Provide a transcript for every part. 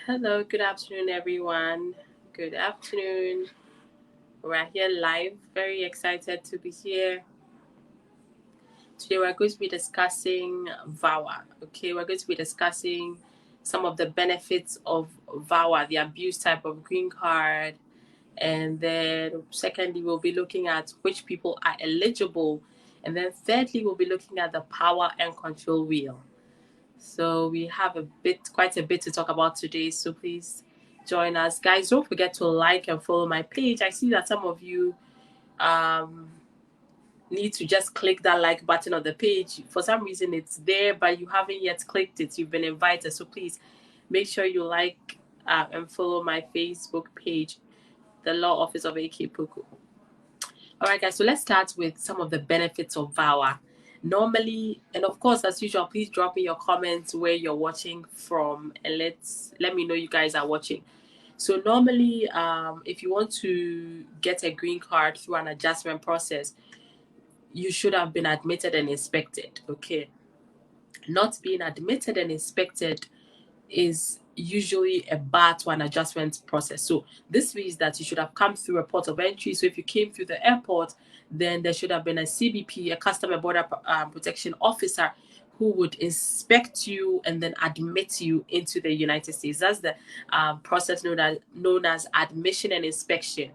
Hello, good afternoon, everyone. Good afternoon. We're here live. Very excited to be here. Today, we're going to be discussing VAWA. Okay, we're going to be discussing some of the benefits of VAWA, the abuse type of green card. And then, secondly, we'll be looking at which people are eligible. And then, thirdly, we'll be looking at the power and control wheel. So we have quite a bit to talk about today. So please join us. Guys, don't forget to like and follow my page. I see that some of you need to just click that like button on the page. For some reason, it's there, but you haven't yet clicked it. You've been invited. So please make sure you like and follow my Facebook page, the Law Office of AK Puku. All right, guys, so let's start with some of the benefits of VAWA. Normally, and of course, as usual, please drop me your comments where you're watching from and let me know you guys are watching. So normally, if you want to get a green card through an adjustment process, you should have been admitted and inspected, okay? Not being admitted and inspected is usually a bar to an adjustment process. So this means that you should have come through a port of entry. So if you came through the airport, then there should have been a CBP, a Customer Border Protection Officer, who would inspect you and then admit you into the United States. That's the process known as admission and inspection.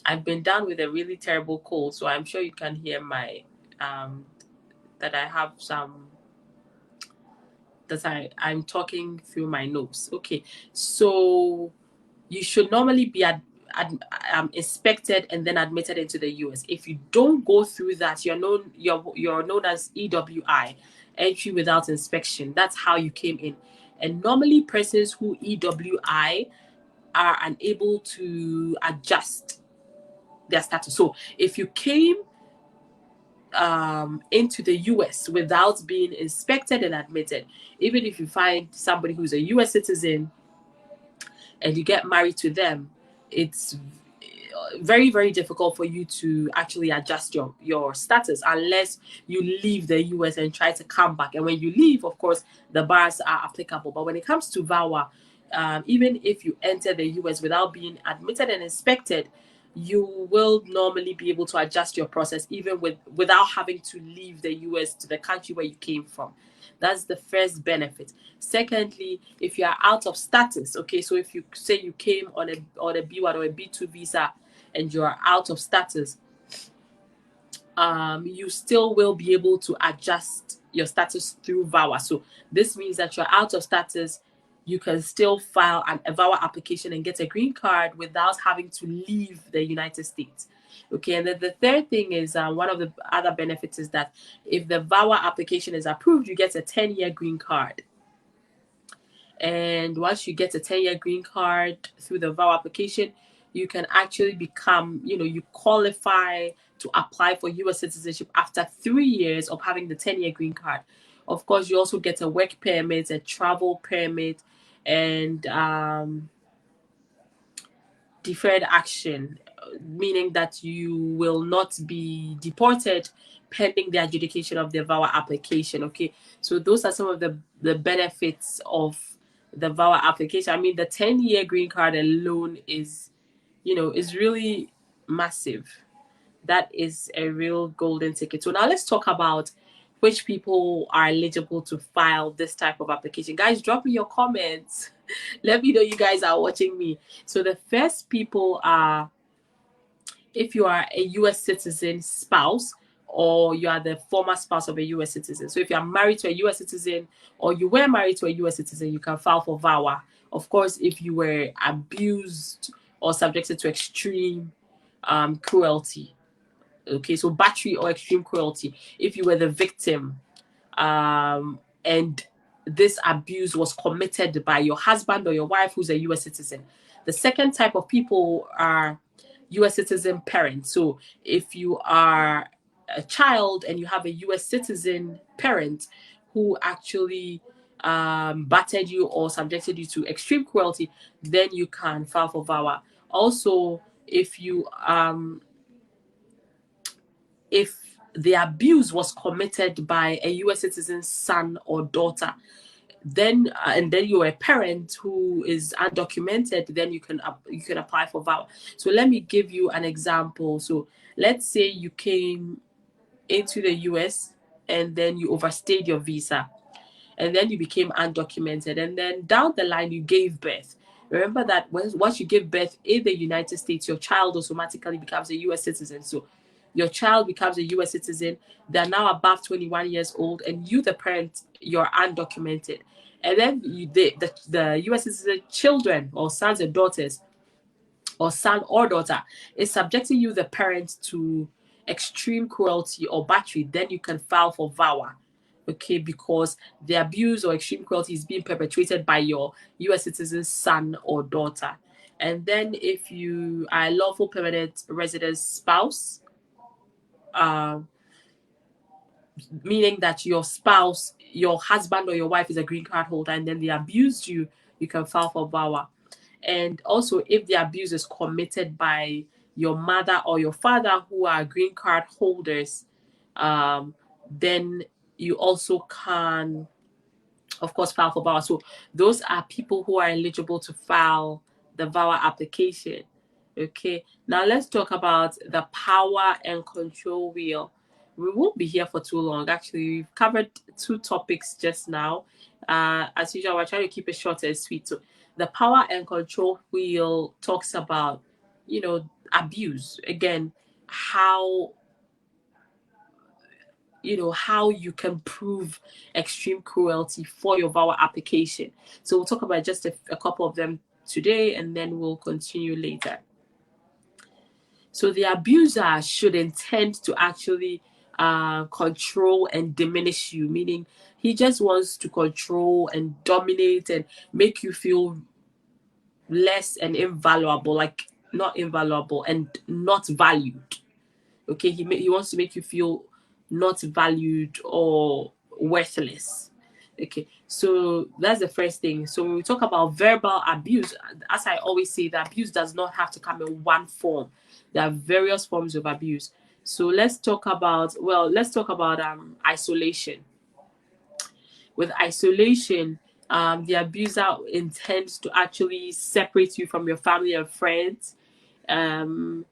I've been down with a really terrible cold, so I'm sure you can hear my that I have some that I'm talking through my nose. Okay, so you should normally be inspected and then admitted into the US. If you don't go through that, you're known as EWI, entry without inspection. That's how you came in. And normally persons who EWI are unable to adjust their status. So if you came into the US without being inspected and admitted, even if you find somebody who's a US citizen and you get married to them, it's very, very difficult for you to actually adjust your status unless you leave the US and try to come back. And when you leave, of course, the bars are applicable. But when it comes to VAWA, even if you enter the US without being admitted and inspected, you will normally be able to adjust your process even without having to leave the US to the country where you came from. That's the first benefit. Secondly, if you are out of status, okay, so if you say you came on a B1 or a B2 visa and you are out of status, you still will be able to adjust your status through VAWA. So this means that you're out of status, you can still file a VAWA application and get a green card without having to leave the United States. Okay, and then the third thing is one of the other benefits is that if the VAWA application is approved, you get a 10-year green card. And once you get a 10-year green card through the VAWA application, you can actually become, you qualify to apply for US citizenship after 3 years of having the 10-year green card. Of course, you also get a work permit, a travel permit, and deferred action, meaning that you will not be deported pending the adjudication of the VAWA application. Okay, so those are some of the benefits of the VAWA application. I mean, the 10-year green card alone is really massive. That is a real golden ticket. So now let's talk about which people are eligible to file this type of application. Guys, drop me your comments. Let me know you guys are watching me. So the first people are if you are a US citizen spouse or you are the former spouse of a US citizen. So if you are married to a US citizen or you were married to a US citizen, you can file for VAWA. Of course, if you were abused or subjected to extreme cruelty. Okay, so battery or extreme cruelty. If you were the victim and this abuse was committed by your husband or your wife who's a US citizen. The second type of people are US citizen parents. So if you are a child and you have a US citizen parent who actually battered you or subjected you to extreme cruelty, then you can file for VAWA. Also, if the abuse was committed by a US citizen's son or daughter, then and then you're a parent who is undocumented, then you can apply for VAWA. So let me give you an example. So let's say you came into the US and then you overstayed your visa, and then you became undocumented, and then down the line you gave birth. Remember that once you give birth in the United States, your child automatically becomes a US citizen. So your child becomes a US citizen. They're now above 21 years old, and you, the parent, you're undocumented. And then the US citizen children or sons and daughters, or son or daughter, is subjecting you, the parent, to extreme cruelty or battery, then you can file for VAWA. Okay, because the abuse or extreme cruelty is being perpetrated by your US citizen son or daughter. And then if you are a lawful permanent resident spouse, meaning that your spouse, your husband or your wife is a green card holder, and then they abused you, you can file for VAWA. And also, if the abuse is committed by your mother or your father, who are green card holders, then you also can, of course, file for VAWA. So those are people who are eligible to file the VAWA application. Okay, now let's talk about the power and control wheel. We won't be here for too long. Actually, we've covered 2 topics just now. As usual, we're trying to keep it short and sweet. So the power and control wheel talks about, abuse. Again, how you can prove extreme cruelty for your VAWA application. So we'll talk about just a couple of them today, and then we'll continue later. So the abuser should intend to actually control and diminish you, meaning he just wants to control and dominate and make you feel less and invaluable, like not invaluable and not valued. Okay, he wants to make you feel not valued or worthless. Okay, so that's the first thing. So when we talk about verbal abuse, as I always say, the abuse does not have to come in one form. There are various forms of abuse. So let's talk about isolation. With isolation, the abuser intends to actually separate you from your family and friends. When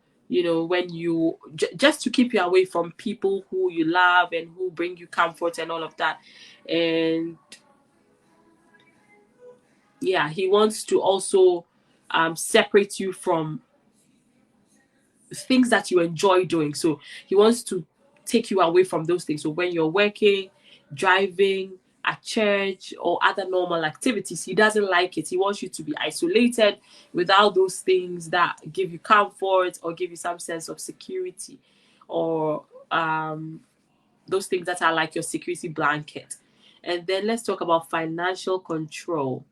you just to keep you away from people who you love and who bring you comfort and all of that. And yeah, he wants to also separate you from things that you enjoy doing. So he wants to take you away from those things. So when you're working, driving, at church, or other normal activities, he doesn't like it. He wants you to be isolated without those things that give you comfort or give you some sense of security, or those things that are like your security blanket. And then let's talk about financial control.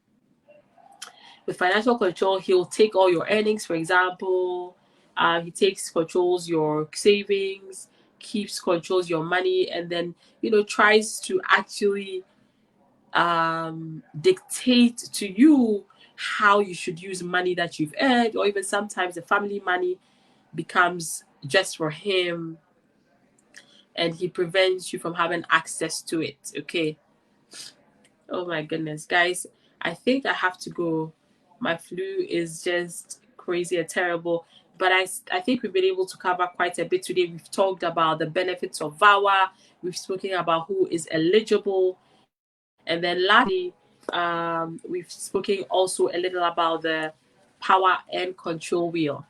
With financial control, he'll take all your earnings, for example. He controls your savings, controls your money, and then tries to actually dictate to you how you should use money that you've earned, or even sometimes the family money becomes just for him, and he prevents you from having access to it. Okay. Oh my goodness, guys, I think I have to go. My flu is just crazy and terrible. But I think we've been able to cover quite a bit today. We've talked about the benefits of VAWA. We've spoken about who is eligible. And then lastly, we've spoken also a little about the power and control wheel.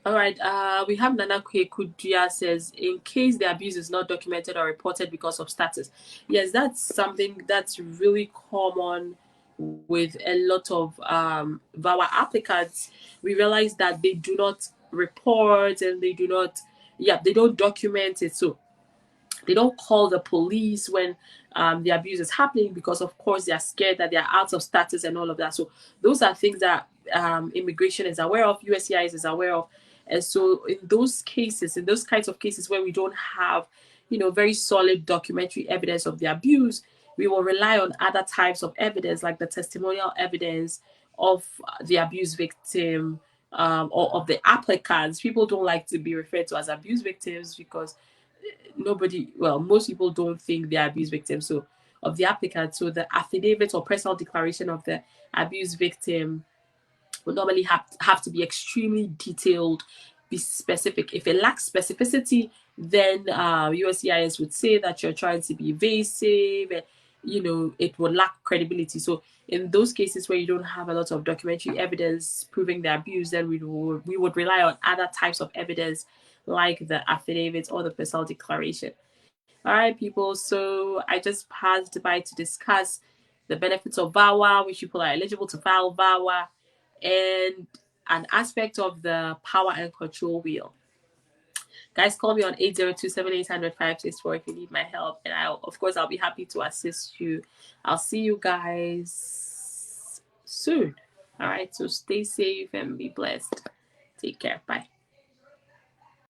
All right, we have Nana Kudia says, in case the abuse is not documented or reported because of status. Yes, that's something that's really common with a lot of VAWA applicants. We realize that they do not report, and they don't document it. So they don't call the police when the abuse is happening, because of course they are scared that they are out of status and all of that. So those are things that immigration is aware of, USCIS is aware of. And so in those cases, in those kinds of cases where we don't have very solid documentary evidence of the abuse, we will rely on other types of evidence, like the testimonial evidence of the abuse victim, or of the applicants. People don't like to be referred to as abuse victims because most people don't think they're abuse victims. So of the applicant, so the affidavit or personal declaration of the abuse victim would normally have to be extremely detailed, be specific. If it lacks specificity, then USCIS would say that you're trying to be evasive, and it would lack credibility. So in those cases where you don't have a lot of documentary evidence proving the abuse, then we would rely on other types of evidence like the affidavit or the personal declaration. All right, people. So I just passed by to discuss the benefits of VAWA, which people are eligible to file VAWA, and an aspect of the power and control wheel. Guys, call me on 802-7800-564 if you need my help, and I'll be happy to assist you. I'll see you guys soon. All right, so stay safe and be blessed. Take care. Bye.